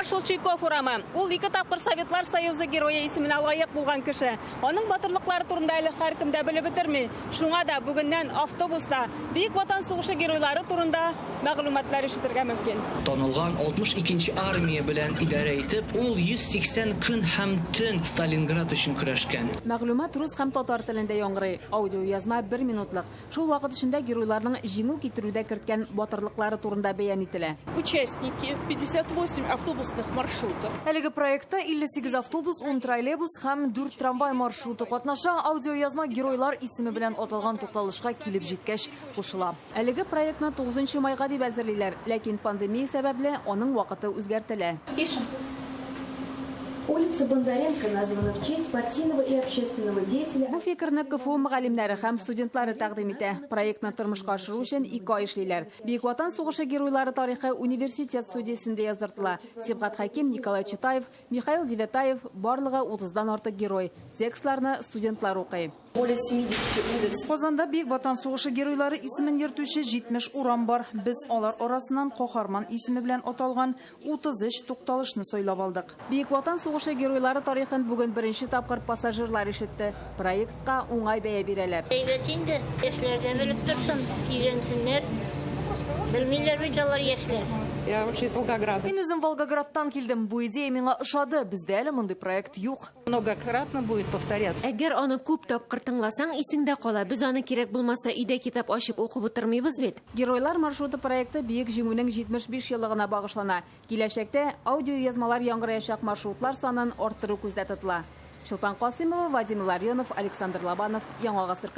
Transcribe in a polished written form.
Маршал Чуйков урамы. Ул 2 тапкыр Советлар Союзы герое исеменә лаек булган кеше. Аның батырлыклары турында әле һәркем дә белеп бетерми. Шуңа да бүгеннән автобуста Бөек Ватан сугышы геройлары турында мәгълүматлар ишетергә мөмкин. Танылган 62-нче армия белән идарә итеп, ул 180 көн һәм төн Сталинград өчен көрәшкән. Мәгълүмат рус һәм татар телендә яңгырый. Аудио язма 1 минутлык. Шул вакыт эчендә геройларның җиңү китерүдә керткән батырлыклары турында бәян ителә. Участники 58 автобусных маршрутов. Әлеге проектта 58 автобус, 10 троллейбус һәм 4 трамвай маршруты катнаша. Аудио язма геройлар исеме белән аталган тукталышка килеп җиткәч кушыла. Әлеге проектны 9 майга дип әзерлиләр, ләкин пандемия сәбәпле аның вакыты үзгәртелә. Улица Бондаренко названа в честь партийного и общественного деятеля. Бу фикерне КФУ мөгаллимнәре һәм студентлары тәкъдим итә. Проектны тормышка ашыру өчен 2 ай эшлиләр. Бөек Ватан сугышы геройлары тарихы университет студиясендә языртыла. Сибгат Хаким, Николай Читаев, Михаил Девятаев барлыгы 30дан артык герой. Текстларны студентлар укый. Более 70 улиц. Казанда Бөек Ватан сугышы геройлары исемен йөртүче 70 урам бар. Без алар арасыннан Каһарман исеме белән аталган 33 тукталышны сайлап алдык. Бөек Ватан сугышы геройлары тарихын бүген беренче тапкыр пассажирлар ишетте. Проектка уңай бәя бирәләр. Әйбәтинде, яшьләрдән белеп торсын, өйрәнсеннәр. Белмиләр бит алар яшьләр. Я вообще из Волгограда. Мин үзем Волгоградтан килдем. Бу идея миңа ошады. Бездә әле мондый проект юк. Многократно будет повторяться. Әгәр аны күп тапкыр тыңласаң, исеңдә кала. Без аны кирәк булмаса өйдә китап ачып укып утырмыйбыз бит. Геройлар маршруты проекты Бөек җиңүнең 75 еллыгына багышлана. Киләчәктә аудио язмалар яңгыраячак маршрутлар санын арттыру күздә тотыла. Шулпан Касыймова, Вадим Ларионов, Александр Лобанов, Яңа Гасыр.